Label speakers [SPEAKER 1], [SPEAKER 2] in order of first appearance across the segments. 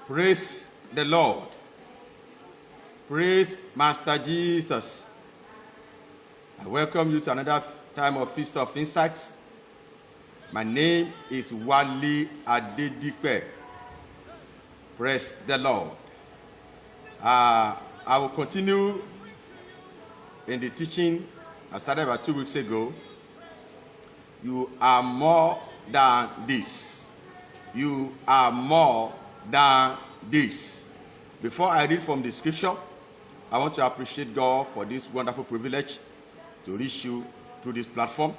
[SPEAKER 1] Praise the Lord. Praise Master Jesus. I welcome you to another time of Feast of Insights. My name is Wale Adedipe. Praise the Lord. I will continue in the teaching I started about 2 weeks ago. You are more than this. You are more than this. Before I read from the scripture, I want to appreciate God for this wonderful privilege to reach you through this platform.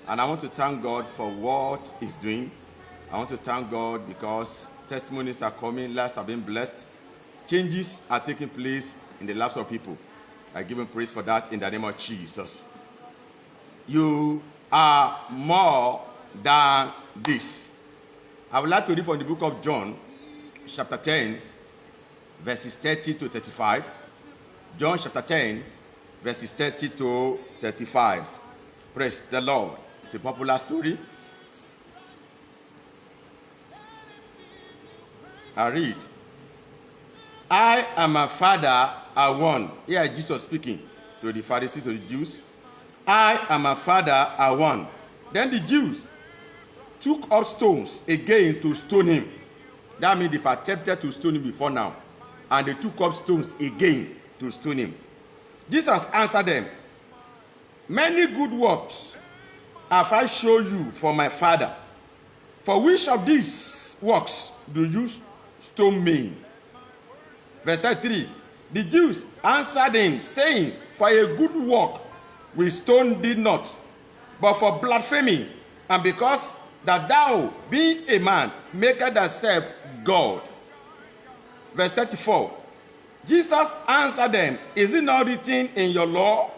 [SPEAKER 1] And I want to thank God for what He's doing. I want to thank God because testimonies are coming, lives are being blessed, changes are taking place in the lives of people. I give Him praise for that in the name of Jesus. You are more than this. I would like to read from the book of John, chapter 10, verses 30 to 35. John chapter 10, verses 30 to 35. Praise the Lord. It's a popular story. I read. I and my Father are one. Here is Jesus speaking to the Pharisees, to the Jews. I and my Father are one. Then the Jews took up stones again to stone him. That means they've attempted to stone him before now. And they took up stones again to stone him. Jesus answered them, many good works have I shown you from my Father. For which of these works do you stone me? Verse 33. The Jews answered him, saying, for a good work we stone thee not, but for blasphemy, and because that thou, being a man, makest thyself God. Verse 34. Jesus answered them, is it not written in your law,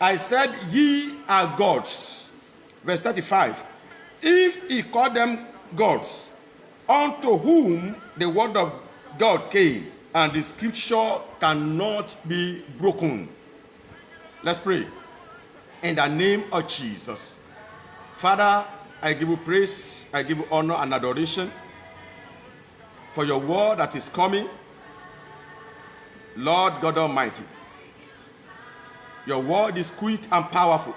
[SPEAKER 1] I said ye are gods? Verse 35. If he called them gods, unto whom the word of God came, and the scripture cannot be broken. Let's pray. In the name of Jesus. Father, I give you praise, I give you honor and adoration for your word that is coming. Lord God Almighty, your word is quick and powerful.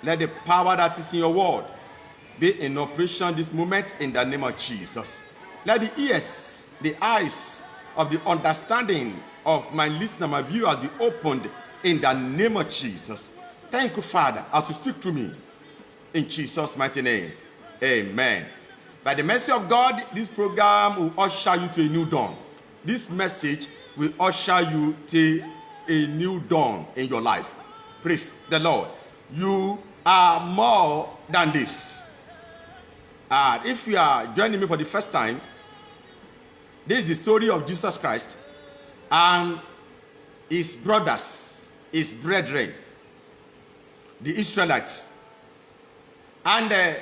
[SPEAKER 1] Let the power that is in your word be in operation this moment in the name of Jesus. Let the ears, the eyes of the understanding of my listener, my viewers be opened in the name of Jesus. Thank you, Father, as you speak to me. In Jesus' mighty name, amen. By the mercy of God, this program will usher you to a new dawn. This message will usher you to a new dawn in your life. Praise the Lord. You are more than this. If you are joining me for the first time, this is the story of Jesus Christ and his brothers, his brethren, the Israelites. And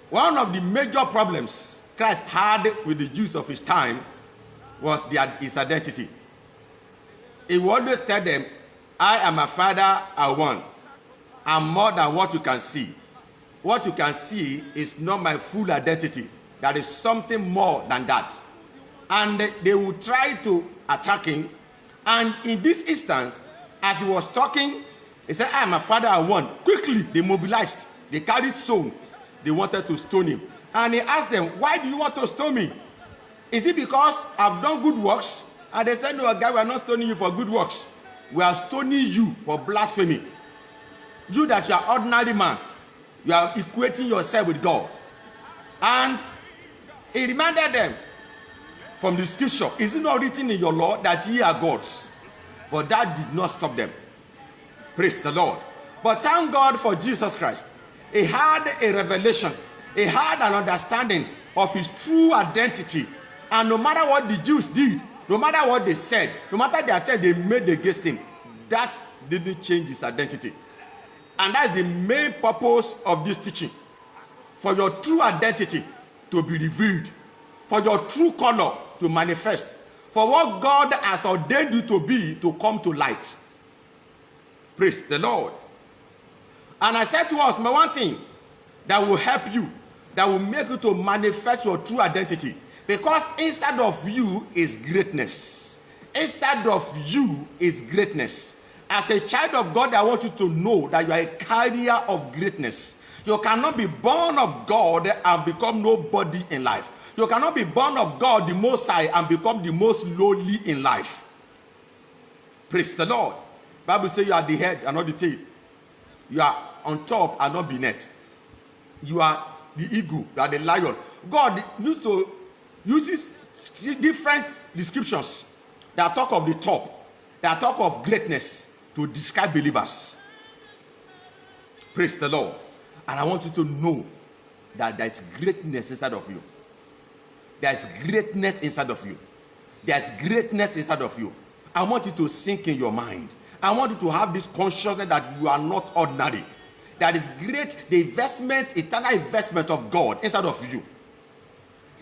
[SPEAKER 1] one of the major problems Christ had with the Jews of his time was his identity. He would always tell them, I and my Father are one. I'm more than what you can see. What you can see is not my full identity. There is something more than that. And they would try to attack him. And in this instance, as he was talking, he said, I and my Father are one. Quickly, they mobilized. They carried stones. They wanted to stone him. And he asked them, why do you want to stone me? Is it because I've done good works? And they said, no, God, we are not stoning you for good works. We are stoning you for blasphemy. You that you are ordinary man, you are equating yourself with God. And he reminded them from the scripture, is it not written in your law that ye are gods? But that did not stop them. Praise the Lord. But thank God for Jesus Christ. He had a revelation. He had an understanding of his true identity. And no matter what the Jews did, no matter what they said, no matter the attack they made against him, that didn't change his identity. And that's the main purpose of this teaching. For your true identity to be revealed. For your true color to manifest. For what God has ordained you to be to come to light. Praise the Lord. And I said to us, my one thing that will help you, that will make you to manifest your true identity, Because inside of you is greatness. Inside of you is greatness. As a child of God, I want you to know that you are a carrier of greatness. You cannot be born of God and become nobody in life. You cannot be born of God, the Most High, and become the most lowly in life. Praise the Lord. The Bible says you are the head and not the tail. You are on top and not beneath. You are the eagle, you are the lion. God uses different descriptions that talk of the top, that talk of greatness to describe believers. Praise the Lord. And I want you to know that there is greatness inside of you. There is greatness inside of you. There is greatness inside of you. I want you to sink in your mind. I want you to have this consciousness that you are not ordinary. That is great, the investment, eternal investment of God inside of you.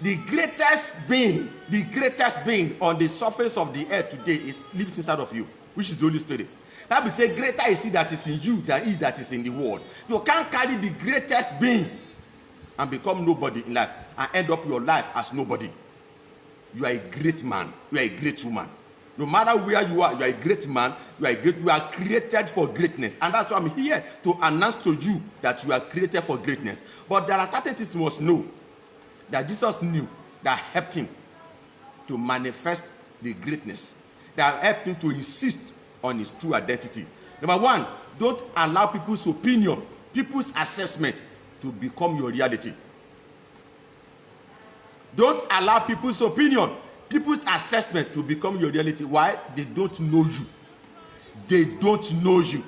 [SPEAKER 1] The greatest being on the surface of the earth today lives inside of you, which is the Holy Spirit. The Bible says, greater is he that is in you than he that is in the world. You can't carry the greatest being and become nobody in life and end up your life as nobody. You are a great man. You are a great woman. No matter where you are a great man. You are created for greatness. And that's why I'm here to announce to you that you are created for greatness. But there are certain things you must know that Jesus knew that helped him to manifest the greatness, that helped him to insist on his true identity. Number one, don't allow people's opinion, people's assessment to become your reality. Don't allow people's opinion, people's assessment to become your reality. Why? They don't know you. They don't know you.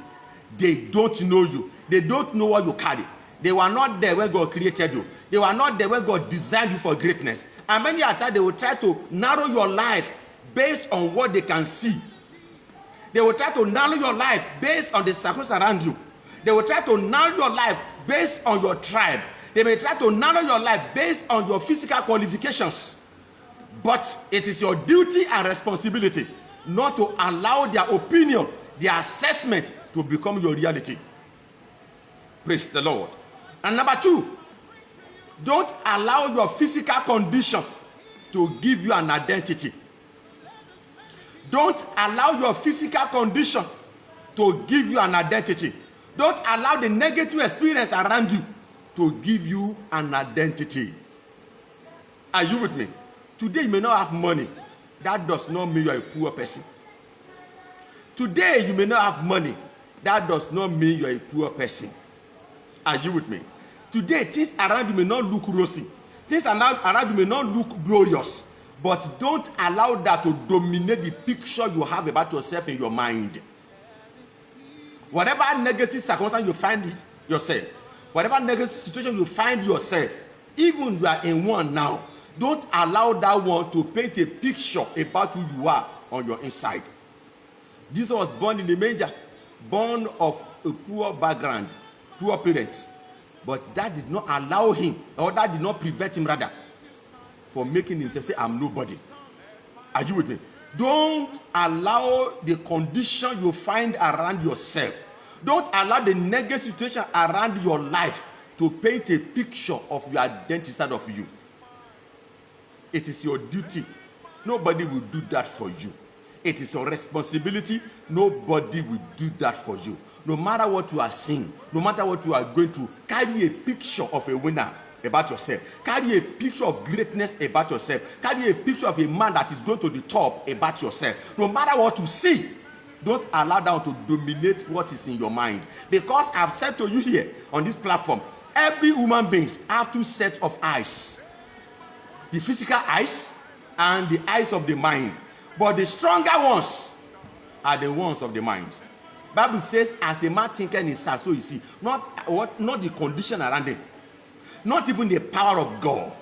[SPEAKER 1] They don't know you. They don't know what you carry. They were not there when God created you. They were not there when God designed you for greatness. And many times they will try to narrow your life based on what they can see. They will try to narrow your life based on the circles around you. They will try to narrow your life based on your tribe. They may try to narrow your life based on your physical qualifications. But it is your duty and responsibility not to allow their opinion, their assessment to become your reality. Praise the Lord. And number two, don't allow your physical condition to give you an identity. Don't allow your physical condition to give you an identity. Don't allow the negative experience around you to give you an identity. Are you with me? Today you may not have money. That does not mean you are a poor person. Today you may not have money. That does not mean you are a poor person. Are you with me? Today things around you may not look rosy. Things around you may not look glorious. But don't allow that to dominate the picture you have about yourself in your mind. Whatever negative circumstance you find yourself, whatever negative situation you find yourself, even you are in one now, don't allow that one to paint a picture about who you are on your inside. Jesus was born in the manger, born of a poor background, poor parents. But that did not allow him, or that did not prevent him rather, from making himself say, I'm nobody. Are you with me? Don't allow the condition you find around yourself. Don't allow the negative situation around your life to paint a picture of your identity inside of you. It is your duty. Nobody will do that for you. It is your responsibility. Nobody will do that for you. No matter what you are seeing, no matter what you are going through, carry a picture of a winner about yourself. Carry a picture of greatness about yourself. Carry a picture of a man that is going to the top about yourself. No matter what you see, don't allow that to dominate what is in your mind. Because I've said to you here on this platform, every human being has two sets of eyes. The physical eyes and the eyes of the mind. But the stronger ones are the ones of the mind. Bible says, as a man thinketh in his heart, so you see. Not the condition around him. Not even the power of God.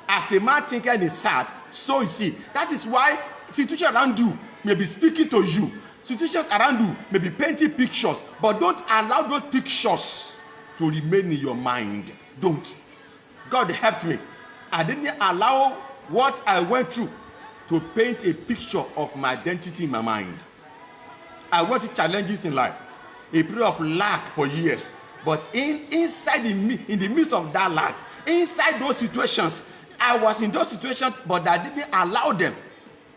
[SPEAKER 1] As a man thinketh in his heart, so you see. That is why situations around you may be speaking to you. Situations around you may be painting pictures. But don't allow those pictures to remain in your mind. Don't. God helped me. I didn't allow what I went through to paint a picture of my identity in my mind. I went through challenges in life, a period of lack for years. But in the midst of that lack, inside those situations, I was in those situations, but I didn't allow them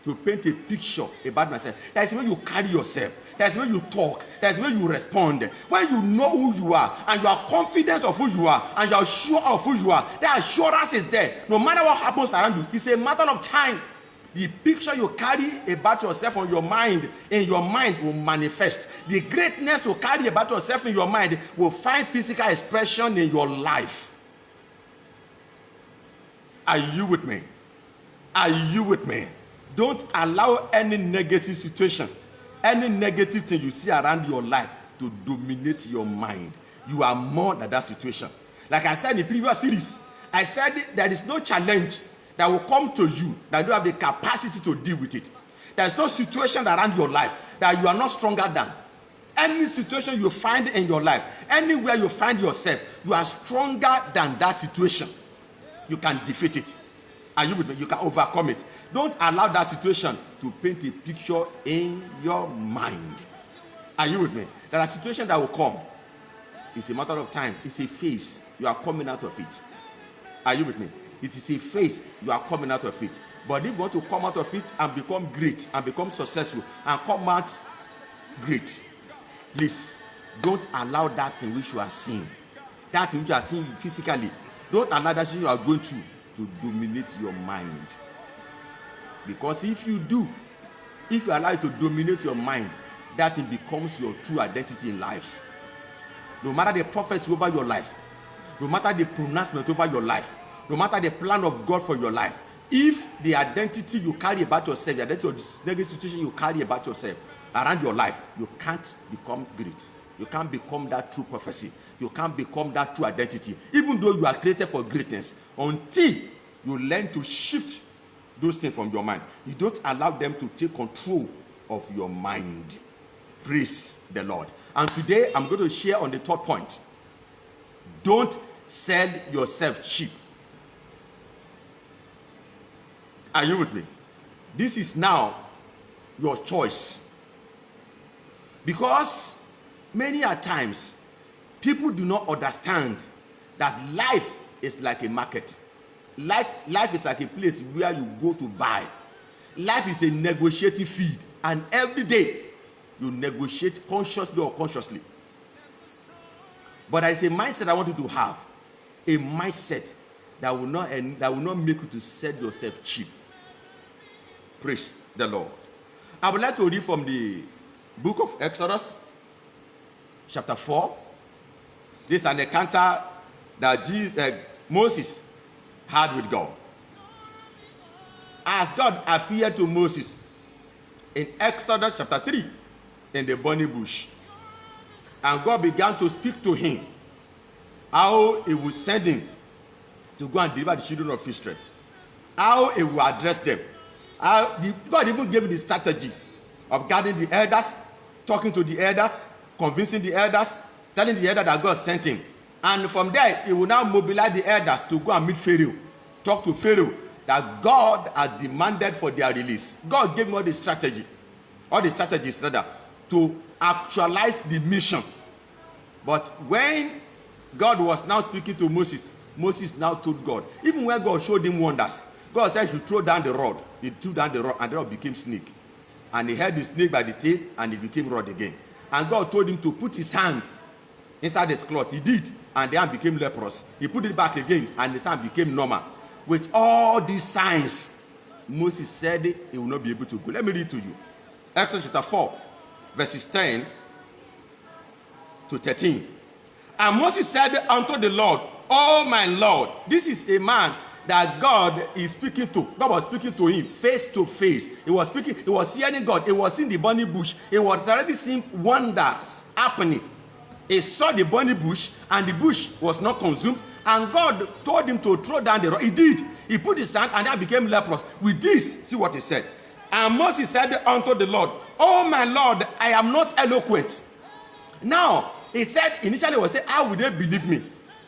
[SPEAKER 1] to paint a picture about myself. That is when you carry yourself. That is when you talk. That is when you respond. When you know who you are and you are confident of who you are and you are sure of who you are, that assurance is there. No matter what happens around you, it's a matter of time. The picture you carry about yourself on your mind, in your mind will manifest. The greatness you carry about yourself in your mind will find physical expression in your life. Are you with me? Are you with me? Don't allow any negative situation, any negative thing you see around your life to dominate your mind. You are more than that situation. Like I said in the previous series, I said there is no challenge that will come to you that you don't have the capacity to deal with it. There is no situation around your life that you are not stronger than. Any situation you find in your life, anywhere you find yourself, you are stronger than that situation. You can defeat it. Are you with me? You can overcome it. Don't allow that situation to paint a picture in your mind. Are you with me? There are situations that will come. It's a matter of time. It's a phase. You are coming out of it. Are you with me? It is a phase. You are coming out of it. But if you want to come out of it and become great and become successful and come out great, please don't allow that thing which you are seeing, that thing which you are seeing physically, don't allow that thing you are going through to dominate your mind. Because if you do, if you allow it to dominate your mind, that thing becomes your true identity in life. No matter the prophecy over your life, no matter the pronouncement over your life, no matter the plan of God for your life, if the identity you carry about yourself, the identity of this negative situation you carry about yourself around your life, you can't become great. You can't become that true prophecy. You can't become that true identity. Even though you are created for greatness, until you learn to shift those things from your mind, you don't allow them to take control of your mind. Praise the Lord. And today I'm going to share on the third point. Don't sell yourself cheap. Are you with me? This is now your choice. Because many a times, people do not understand that life is like a market. Life is like a place where you go to buy. Life is a negotiating field. And every day, you negotiate consciously or unconsciously. But there is a mindset I want you to have. A mindset that will not make you to sell yourself cheap. Praise the Lord. I would like to read from the book of Exodus, chapter 4. This is an encounter that Moses had with God. As God appeared to Moses in Exodus chapter 3 in the burning bush, and God began to speak to him how he would send him to go and deliver the children of Israel, how he will address them. God even gave him the strategies of guarding the elders, talking to the elders, convincing the elders, telling the elders that God sent him. And from there, he will now mobilize the elders to go and meet Pharaoh, talk to Pharaoh that God has demanded for their release. God gave him all the strategies to actualize the mission. But when God was now speaking to Moses, Moses now told God, even when God showed him wonders, God said he should throw down the rod. He threw down the rod, and the rod became snake. And he held the snake by the tail, and it became rod again. And God told him to put his hand inside his cloth. He did, and the hand became leprous. He put it back again, and his hand became normal. With all these signs, Moses said he will not be able to go. Let me read to you. Exodus chapter 4, verses 10 to 13. And Moses said unto the Lord, "Oh my Lord," this is a man that God is speaking to. God was speaking to him face to face. He was speaking, he was hearing God. He was in the burning bush. He was already seeing wonders happening. He saw the burning bush, and the bush was not consumed. And God told him to throw down the rod. He did. He put his hand, and that became leprous. With this, see what he said. And Moses said unto the Lord, "Oh my Lord, I am not eloquent." Now, he said, initially he was saying, "How will they believe me?"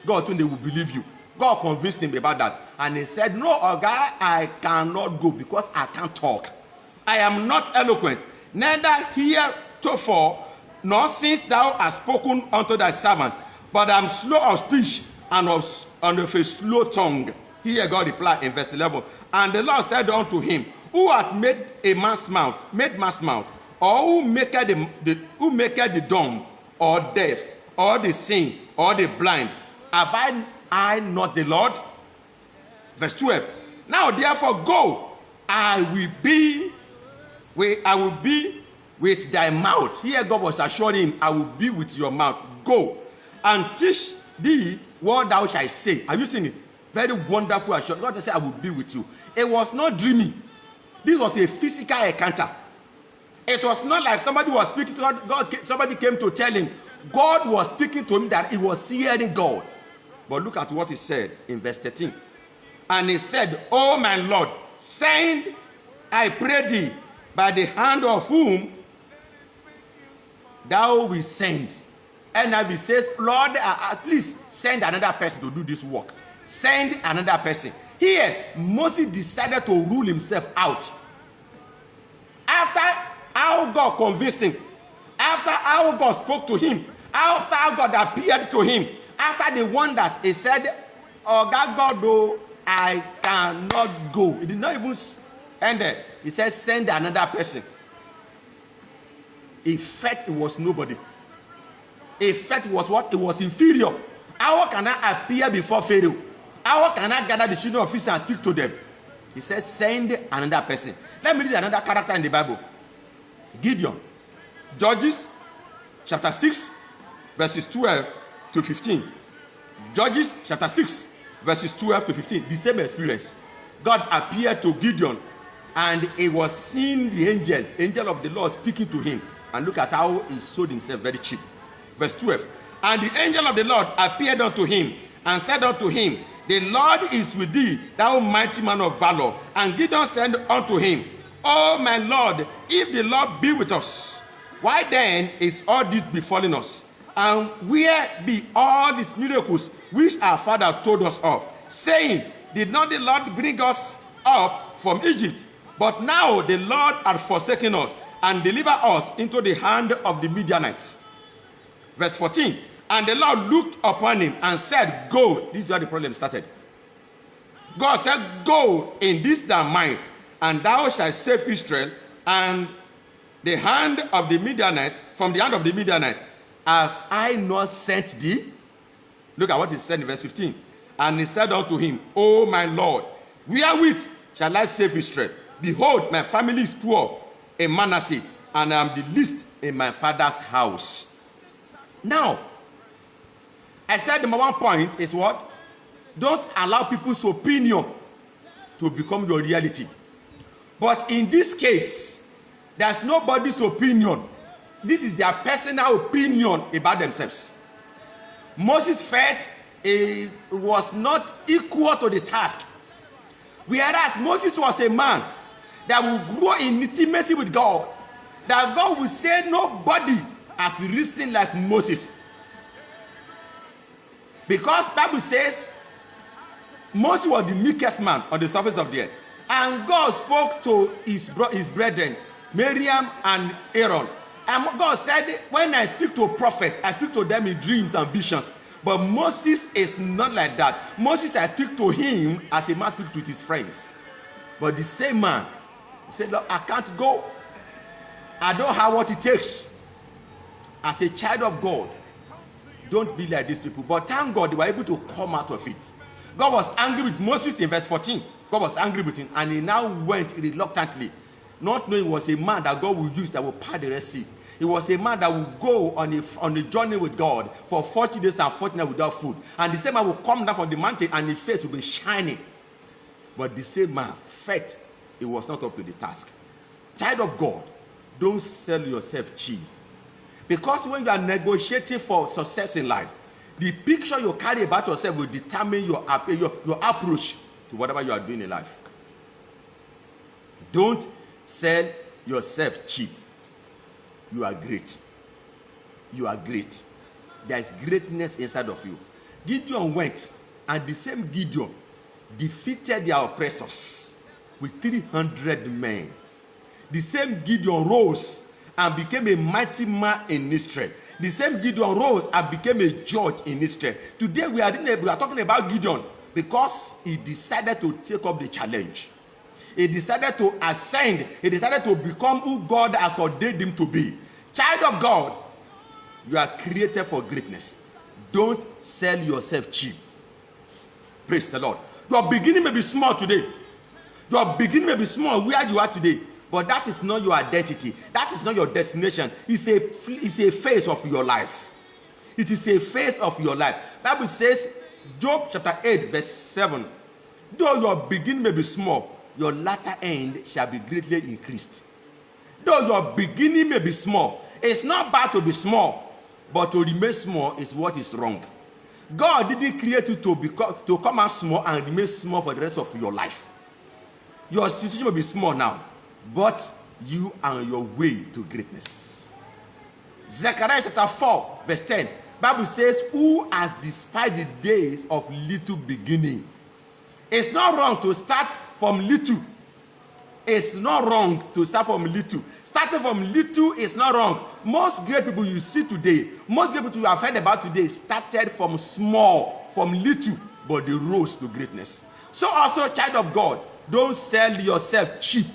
[SPEAKER 1] God told him, "They will believe you." God convinced him about that. And he said, "No, Oga, I cannot go because I can't talk. I am not eloquent, neither heretofore, nor since thou hast spoken unto thy servant, but I am slow of speech and of a slow tongue." Here God replied in verse 11. And the Lord said unto him, who hath made man's mouth, or who maketh the dumb, or deaf, or the sick, or the blind? Have I not the Lord? Verse 12. Now therefore go, I will be with thy mouth. Here God was assuring him, I will be with your mouth. Go and teach thee what thou shalt say. Are you seeing it? Very wonderful assurance. God said, I will be with you. It was not dreaming. This was a physical encounter. It was not like somebody was speaking to God. Somebody came to tell him. God was speaking to him that he was hearing God. But look at what he said in verse 13. And he said, oh my Lord, send, I pray thee, by the hand of whom thou wilt send. And he says, Lord, please send another person to do this work. Send another person. Here, Moses decided to rule himself out. After how God convinced him, after how God spoke to him, after how God appeared to him, after the wonders, he said, oh God, though I cannot go. He did not even end there. He said, send another person. He felt it was nobody. He felt it was what? It was inferior. How can I appear before Pharaoh? How can I gather the children of Israel and speak to them? He said, send another person. Let me read another character in the Bible. Gideon. Judges chapter 6, verses 12 to 15. Judges chapter 6, verses 12 to 15. The same experience. God appeared to Gideon and he was seeing the angel of the Lord speaking to him. And look at how he sold himself very cheap. Verse 12. And the angel of the Lord appeared unto him and said unto him, the Lord is with thee, thou mighty man of valor. And Gideon said unto him, oh my Lord, if the Lord be with us, why then is all this befalling us? And where be all these miracles which our father told us of, saying, did not the Lord bring us up from Egypt? But now the Lord hath forsaken us and delivered us into the hand of the Midianites. Verse 14. And the Lord looked upon him and said, go. This is where the problem started. God said, go in this thy might, and thou shalt save Israel and the hand of the Midianites, from the hand of the Midianites. Have I not sent thee? Look at what he said in verse 15. And he said unto him, O my Lord, wherewith shall I save Israel? Behold, my family is poor in Manasseh, and I am the least in my father's house. Now, I said the number one point is what? Don't allow people's opinion to become your reality. But in this case, there's nobody's opinion. This is their personal opinion about themselves. Moses felt it was not equal to the task. Whereas Moses was a man that will grow in intimacy with God. That God will say nobody has risen like Moses. Because Bible says Moses was the meekest man on the surface of the earth. And God spoke to his brethren, Miriam and Aaron. And God said, when I speak to a prophet, I speak to them in dreams and visions. But Moses is not like that. Moses, I speak to him as a man speaks to his friends. But the same man said, look, I can't go. I don't have what it takes. As a child of God, don't be like these people. But thank God they were able to come out of it. God was angry with Moses in verse 14. God was angry with him, and he now went reluctantly, not knowing he was a man that God would use that will part the Red Sea. He was a man that would go on a journey with God for 40 days and 40 nights without food. And the same man will come down from the mountain and his face will be shining. But the same man felt it was not up to the task. Child of God, don't sell yourself cheap. Because when you are negotiating for success in life, the picture you carry about yourself will determine your approach to whatever you are doing in life. Don't sell yourself cheap. You are great. You are great. There is greatness inside of you. Gideon went, and the same Gideon defeated their oppressors with 300 men. The same Gideon rose and became a mighty man in Israel. The same Gideon rose and became a judge in Israel. Today we are talking about Gideon, because he decided to take up the challenge. He decided to ascend. He decided to become who God has ordained him to be. Child of God, you are created for greatness. Don't sell yourself cheap. Praise the Lord. Your beginning may be small today. Your beginning may be small where you are today, but that is not your identity. That is not your destination. It's a phase of your life. It is a phase of your life. Bible says, Job chapter 8 verse 7, though your beginning may be small, your latter end shall be greatly increased. Though your beginning may be small, it's not bad to be small, but to remain small is what is wrong. God didn't create you to come out small and remain small for the rest of your life. Your situation may be small now, but you are on your way to greatness. Zechariah chapter 4 verse 10, Bible says, who has despised the days of little beginning? It's not wrong to start from little. It's not wrong to start from little. Starting from little is not wrong. Most great people you see today, most great people you have heard about today started from small, from little, but they rose to greatness. So also, child of God, don't sell yourself cheap.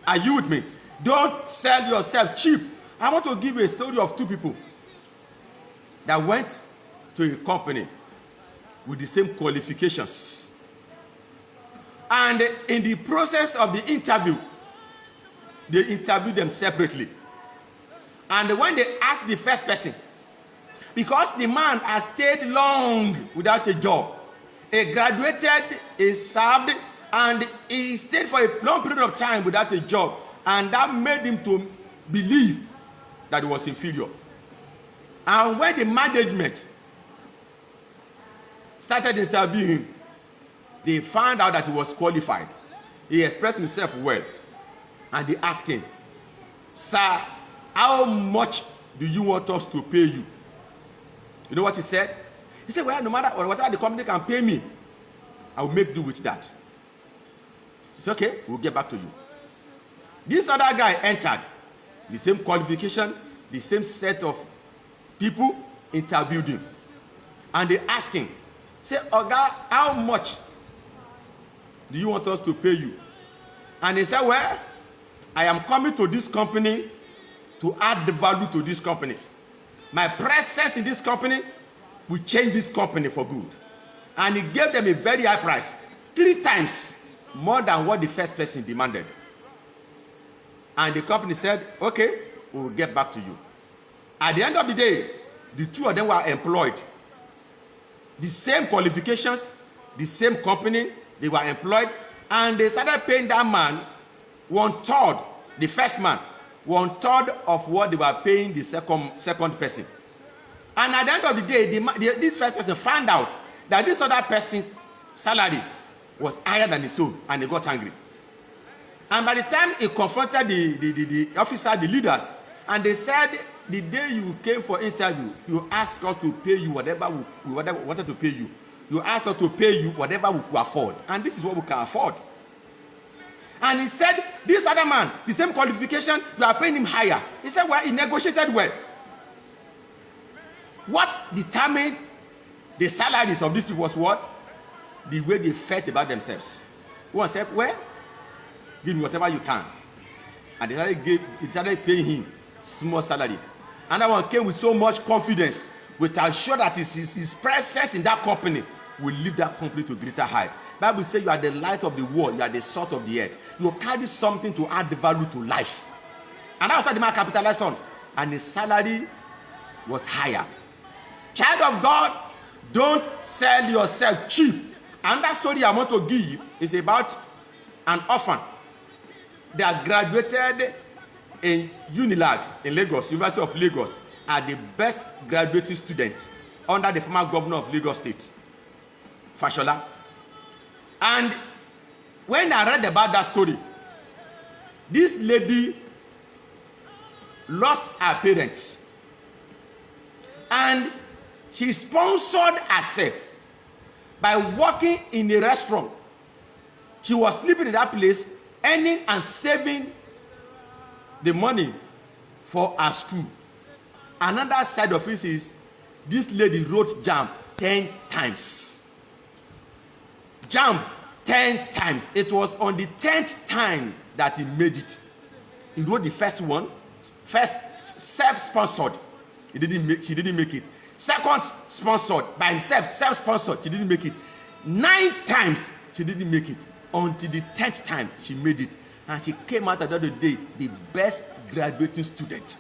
[SPEAKER 1] Are you with me? Don't sell yourself cheap. I want to give you a story of two people that went to a company with the same qualifications. And in the process of the interview, they interviewed them separately. And when they asked the first person, because the man has stayed long without a job, he graduated, he served, and he stayed for a long period of time without a job, and that made him to believe that he was inferior. And when the management started interviewing him, they found out that he was qualified. He expressed himself well. And they asked him, sir, how much do you want us to pay you? You know what he said? He said, well, no matter whatever the company can pay me, I will make do with that. It's okay, we'll get back to you. This other guy entered, the same qualification, the same set of people interviewed him. And they asked him, say, Oga, how much do you want us to pay you? And he said, well, I am coming to this company to add the value to this company. My presence in this company will change this company for good. And he gave them a very high price, 3 times more than what the first person demanded. And the company said, okay, we will get back to you. At the end of the day, the two of them were employed. The same qualifications, the same company, they were employed, and they started paying that man 1/3, the first man, 1/3 of what they were paying the second person. And at the end of the day, this first person found out that this other person's salary was higher than his own, and he got angry. And by the time he confronted the officer, the leaders, and they said, the day you came for interview, you asked us to pay you whatever we wanted to pay you. You asked us to pay you whatever we could afford. And this is what we can afford. And he said, this other man, the same qualification, you are paying him higher. He said, well, he negotiated well. What determined the salaries of these people was what? The way they felt about themselves. One said, well, give me whatever you can. And they started paying him small salary. Another one came with so much confidence, which are sure that his presence in that company will lift that company to greater height. Bible says you are the light of the world, you are the salt of the earth. You carry something to add the value to life. And that's what the man capitalized on. And his salary was higher. Child of God, don't sell yourself cheap. And that story I want to give is about an orphan that graduated in UNILAG in Lagos, University of Lagos, are the best graduating student under the former governor of Lagos State, Fashola. And when I read about that story, this lady lost her parents, and she sponsored herself by working in a restaurant. She was sleeping in that place, earning and saving the money for her school. Another side of it is this lady wrote JAMB 10 times. Jump 10 times. It was on the 10th time that he made it. He wrote the first one, first self-sponsored. She didn't make it. Second sponsored by himself, self-sponsored. She didn't make it. 9 times she didn't make it. Until the 10th time she made it. And she came out at the end of the day the best graduating student.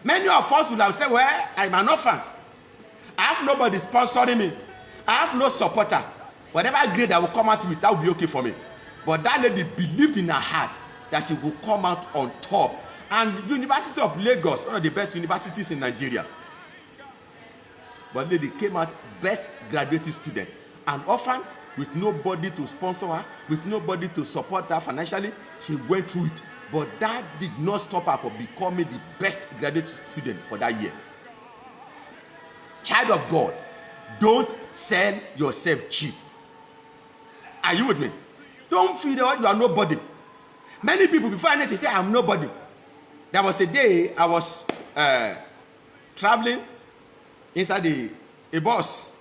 [SPEAKER 1] Many of us would have said, well, I'm an orphan. I have nobody sponsoring me. I have no supporter. Whatever grade I will come out with, that will be okay for me. But that lady believed in her heart that she will come out on top. And University of Lagos, one of the best universities in Nigeria. But lady came out best graduating student. An orphan with nobody to sponsor her, with nobody to support her financially. She went through it. But that did not stop her from becoming the best graduate student for that year. Child of God, don't sell yourself cheap. Are you with me? Don't feel that you are nobody. Many people before anything say, I'm nobody. There was a day I was traveling inside a bus,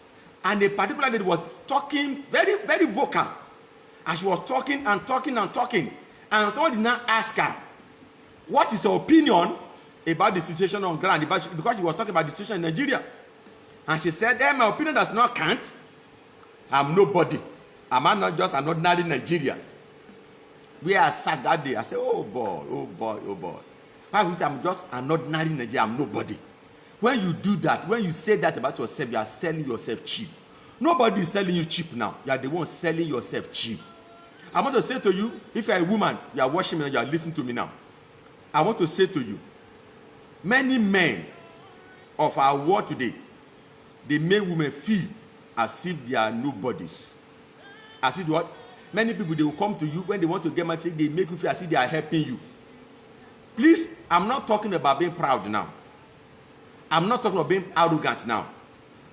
[SPEAKER 1] and a particular lady was talking very, very vocal. And she was talking and talking and talking. And someone did not ask her, what is her opinion about the situation on ground? Because she was talking about the situation in Nigeria. And she said, my opinion does not count. I'm nobody. Am I not just an ordinary Nigerian? Where I sat that day, I said, oh boy, oh boy, oh boy. Why would you say I'm just an ordinary Nigerian? I'm nobody. When you do that, when you say that about yourself, you are selling yourself cheap. Nobody is selling you cheap now. You are the one selling yourself cheap. I want to say to you, if you are a woman, you are watching me and you are listening to me now. I want to say to you, many men of our world today, they make women feel as if they are nobodies. As if what? Many people, they will come to you when they want to get married, they make you feel as if they are helping you. Please, I'm not talking about being proud now. I'm not talking about being arrogant now.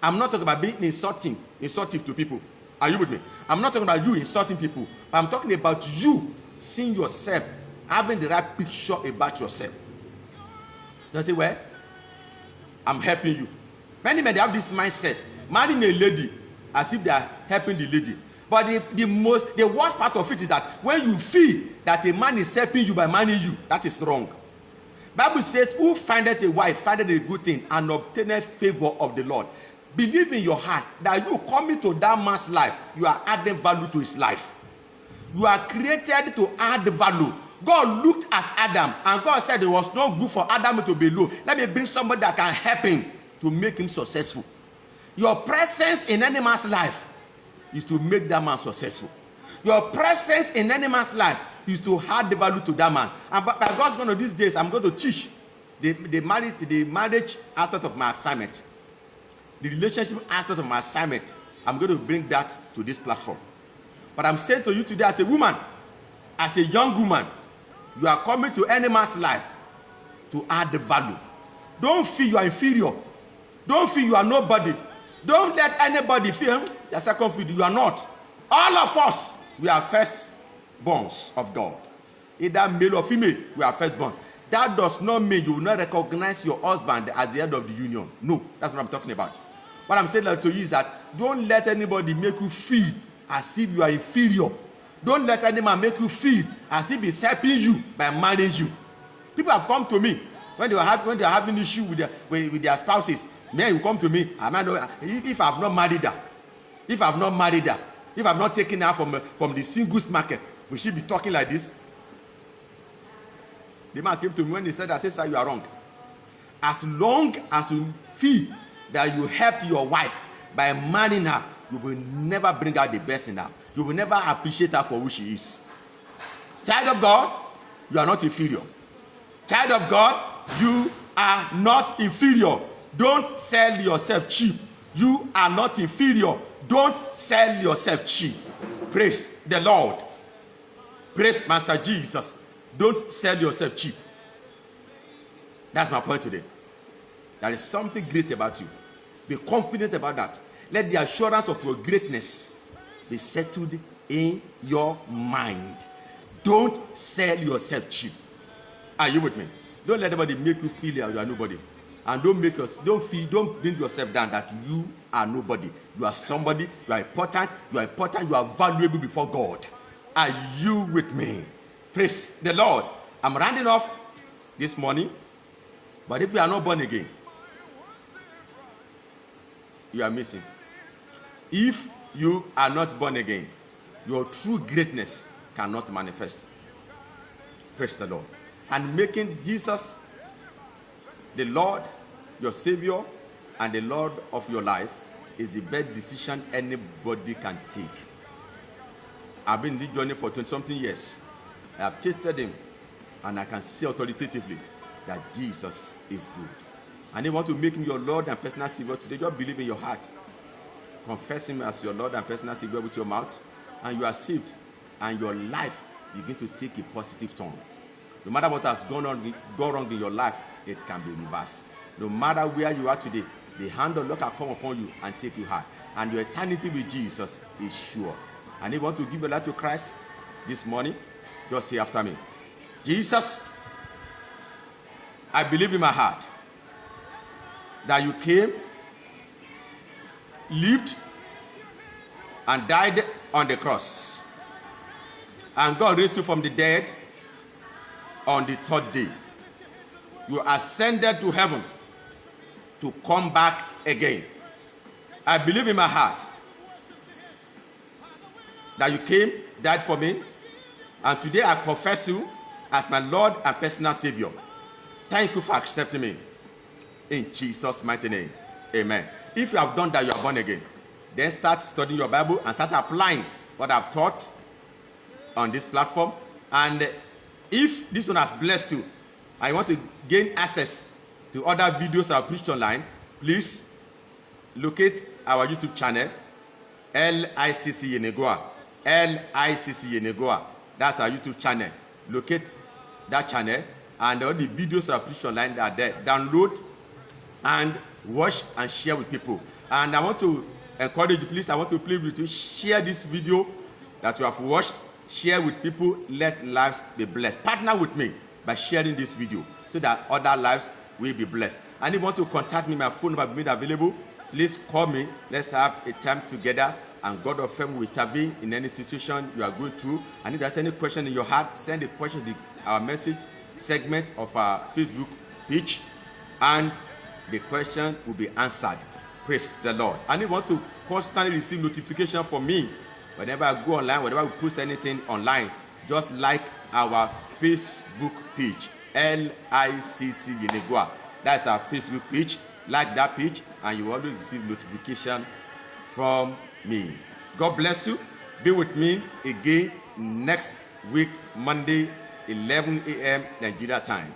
[SPEAKER 1] I'm not talking about being insulting to people. Are you with me? I'm not talking about you insulting people, but I'm talking about you seeing yourself, having the right picture about yourself. You say, well, I'm helping you. Many men, they have this mindset, marrying a lady as if they are helping the lady. But the worst part of it is that when you feel that a man is helping you by marrying you, that is wrong. Bible says, who findeth a wife findeth a good thing and obtaineth favor of the Lord. Believe in your heart that you coming to that man's life, you are adding value to his life. You are created to add value. God looked at Adam and God said it was not good for Adam to be low. Let me bring somebody that can help him to make him successful. Your presence in any man's life is to make that man successful. Your presence in any man's life is to add the value to that man. And by God's one of these days, I'm going to teach the marriage aspect of my assignment. The relationship aspect of my assignment. I'm going to bring that to this platform. But I'm saying to you today as a woman, as a young woman, you are coming to any man's life to add the value. Don't feel you are inferior. Don't feel you are nobody. Don't let anybody feel you're second field. You are not. All of us, we are firstborns of God. Either male or female, we are firstborns. That does not mean you will not recognize your husband as the head of the union. No, that's what I'm talking about. What I'm saying to you is that don't let anybody make you feel as if you are inferior. Don't let any man make you feel as if he's helping you by marrying you. People have come to me when they are having issue with their spouses. Men will come to me. If I've not married her, if I've not taken her from the singles market, will she be talking like this? The man came to me when he said that, I said, sir, you are wrong. As long as you feel that you helped your wife by marrying her, you will never bring out the best in her. You will never appreciate her for who she is. Child of God, you are not inferior. Child of God, you are not inferior. Don't sell yourself cheap. You are not inferior. Don't sell yourself cheap. Praise the Lord. Praise Master Jesus. Don't sell yourself cheap. That's my point today. There is something great about you. Be confident about that. Let the assurance of your greatness be settled in your mind. Don't sell yourself cheap. Are you with me? Don't let anybody make you feel like you are nobody. And don't bring yourself down that you are nobody. You are somebody. You are important. You are important. You are valuable before God. Are you with me? Praise the Lord. I'm rounding off this morning. But if you are not born again, you are missing. If you are not born again, your true greatness cannot manifest. Praise the Lord. And making Jesus the Lord, your Savior, and the Lord of your life is the best decision anybody can take. I've been in this journey for 20-something years. I have tasted him, and I can say authoritatively that Jesus is good. And you want to make him your Lord and personal Savior today, just believe in your heart. Confess him as your Lord and personal Savior with your mouth, and you are saved, and your life begin to take a positive turn. No matter what has gone wrong in your life, it can be reversed. No matter where you are today, the hand of Lord can come upon you and take you high. And your eternity with Jesus is sure. And if you want to give your life to Christ this morning, just say after me. Jesus, I believe in my heart that you came, lived, and died on the cross. And God raised you from the dead on the third day. You ascended to heaven to come back again. I believe in my heart that you came, died for me, and today I confess you as my Lord and personal Savior. Thank you for accepting me. In Jesus' mighty name, amen. If you have done that, you are born again. Then start studying your Bible and start applying what I've taught on this platform. And if this one has blessed you, I want to gain access to other videos I've preached online, please locate our YouTube channel, LICC Yenagoa. LICC Yenagoa. That's our YouTube channel. Locate that channel, and all the videos I've preached online are there. Download and watch and share with people. And I want to encourage you, please, I want to plead with you, share this video that you have watched, share with people, let lives be blessed. Partner with me by sharing this video so that other lives will be blessed. And if you want to contact me, my phone number will be made available. Please call me. Let's have a time together, and God of heaven will intervene in any situation you are going through. And if there's any question in your heart, send a question to our message segment of our Facebook page, and the question will be answered. Praise the Lord. And if you want to constantly receive notification from me whenever I go online, whenever we post anything online, just like our Facebook page, LICC Yenagoa. That's our Facebook page. Like that page, and you will always receive notification from me. God bless you. Be with me again next week, Monday, 11 a.m. Nigeria time.